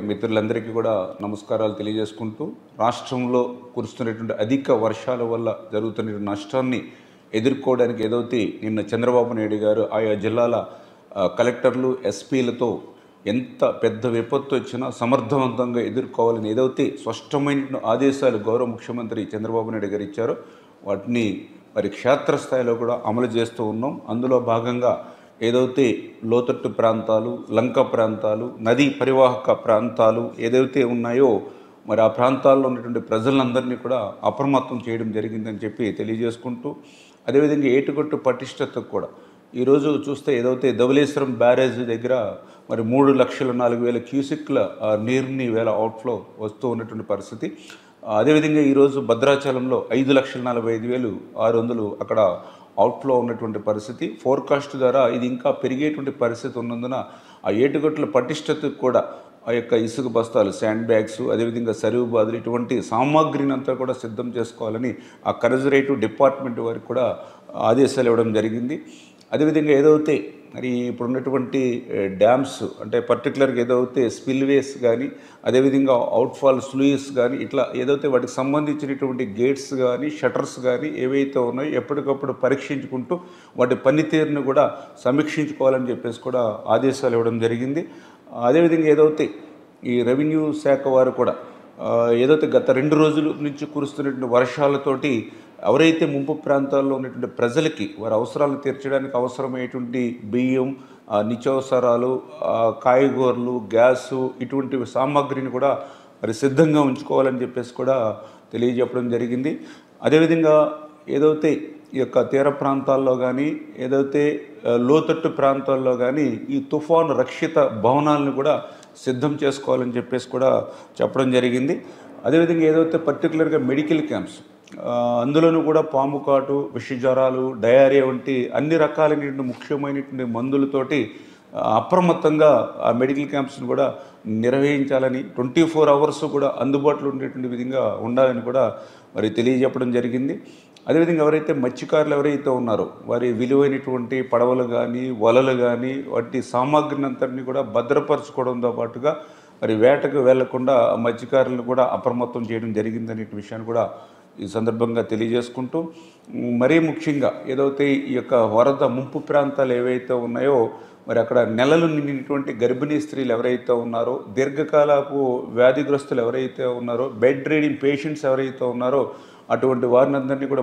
మిత్రులందరికీ కూడా నమస్కారాలు తెలియజేసుకుంటూ రాష్ట్రంలో కురుస్తున్నటువంటి అధిక వర్షాల వల్ల జరుగుతున్న నష్టాన్ని ఎదుర్కోవడానికి ఏదైతే నిన్న చంద్రబాబు నాయుడు గారు ఆయా జిల్లాల కలెక్టర్లు ఎస్పీలతో ఎంత పెద్ద విపత్తు వచ్చినా సమర్థవంతంగా ఎదుర్కోవాలని ఏదైతే స్పష్టమైన ఆదేశాలు గౌరవ ముఖ్యమంత్రి చంద్రబాబు నాయుడు గారు ఇచ్చారో వాటిని మరి క్షేత్రస్థాయిలో కూడా అమలు చేస్తూ ఉన్నాం. అందులో భాగంగా ఏదైతే లోతట్టు ప్రాంతాలు, లంక ప్రాంతాలు, నదీ పరివాహక ప్రాంతాలు ఏదైతే ఉన్నాయో మరి ఆ ప్రాంతాల్లో ఉన్నటువంటి ప్రజలందరినీ కూడా అప్రమత్తం చేయడం జరిగిందని చెప్పి తెలియజేసుకుంటూ, అదేవిధంగా ఏటుగట్టు పటిష్టతకు కూడా ఈరోజు చూస్తే ఏదైతే ధవళేశ్వరం బ్యారేజ్ దగ్గర మరి 3,04,000 క్యూసెక్ల నీరుని వేళ అవుట్ఫ్లో వస్తూ ఉన్నటువంటి పరిస్థితి. అదేవిధంగా ఈరోజు భద్రాచలంలో 5,45,600 అక్కడ అవుట్ఫ్లో ఉన్నటువంటి పరిస్థితి. ఫోర్కాస్ట్ ద్వారా ఇది ఇంకా పెరిగేటువంటి పరిస్థితి ఉన్నందున ఆ ఏటుగట్టుల పటిష్టతకు కూడా ఆ యొక్క ఇసుక బస్తాలు, శాండ్ బ్యాగ్స్, అదేవిధంగా సరువు బాదులు ఇటువంటి సామాగ్రిని అంతా కూడా సిద్ధం చేసుకోవాలని ఆ కన్జర్వేటివ్ డిపార్ట్మెంట్ వారికి కూడా ఆదేశాలు ఇవ్వడం జరిగింది. అదేవిధంగా ఏదైతే మరి ఇప్పుడున్నటువంటి డ్యామ్స్ అంటే పర్టికులర్గా ఏదైతే స్పిల్వేస్ కానీ, అదేవిధంగా అవుట్ఫాల్ స్లూయిస్ కానీ ఇట్లా ఏదైతే వాటికి సంబంధించినటువంటి గేట్స్ కానీ, షట్టర్స్ కానీ ఏవైతే ఉన్నాయో ఎప్పటికప్పుడు పరీక్షించుకుంటూ వాటి పనితీరును కూడా సమీక్షించుకోవాలని చెప్పేసి కూడా ఆదేశాలు ఇవ్వడం జరిగింది. అదేవిధంగా ఏదైతే ఈ రెవెన్యూ శాఖ వారు కూడా ఏదైతే గత 2 రోజుల నుంచి కురుస్తున్నటువంటి వర్షాలతోటి ఎవరైతే ముంపు ప్రాంతాల్లో ఉన్నటువంటి ప్రజలకి వారి అవసరాలను తీర్చడానికి అవసరమయ్యేటువంటి బియ్యం, నిత్యావసరాలు, కాయగూరలు, గ్యాసు ఇటువంటి సామాగ్రిని కూడా మరి సిద్ధంగా ఉంచుకోవాలని చెప్పేసి కూడా తెలియజెప్పడం జరిగింది. అదేవిధంగా ఏదైతే ఈ యొక్క తీర ప్రాంతాల్లో కానీ, ఏదైతే లోతట్టు ప్రాంతాల్లో కానీ ఈ తుఫాను రక్షిత భవనాలను కూడా సిద్ధం చేసుకోవాలని చెప్పేసి కూడా చెప్పడం జరిగింది. అదేవిధంగా ఏదైతే పర్టికులర్గా మెడికల్ క్యాంప్స్ అందులోనూ కూడా పాము కాటు, విషజ్వరాలు, డయేరియా వంటి అన్ని రకాలైనటువంటి ముఖ్యమైనటువంటి మందులతోటి అప్రమత్తంగా ఆ మెడికల్ క్యాంప్స్ని కూడా నిర్వహించాలని 24 అవర్స్ కూడా అందుబాటులో ఉండేటువంటి విధంగా ఉండాలని కూడా మరి తెలియజెప్పడం జరిగింది. అదేవిధంగా ఎవరైతే మత్స్యకారులు ఎవరైతే ఉన్నారో వారి విలువైనటువంటి పడవలు కానీ, వలలు కానీ వాటి సామాగ్రిని అంతటినీ కూడా భద్రపరచుకోవడంతో పాటుగా మరి వేటకు వెళ్లకుండా మత్స్యకారులను కూడా అప్రమత్తం చేయడం జరిగిందనే విషయాన్ని కూడా ఈ సందర్భంగా తెలియజేసుకుంటూ, మరీ ముఖ్యంగా ఏదైతే ఈ యొక్క వరద ముంపు ప్రాంతాలు ఏవైతే ఉన్నాయో మరి అక్కడ నెలలు నిండినటువంటి గర్భిణీ స్త్రీలు ఎవరైతే ఉన్నారో, దీర్ఘకాలపు వ్యాధిగ్రస్తులు ఎవరైతే ఉన్నారో, బెడ్ రీడింగ్ పేషెంట్స్ ఎవరైతే ఉన్నారో అటువంటి వారిని అందరినీ కూడా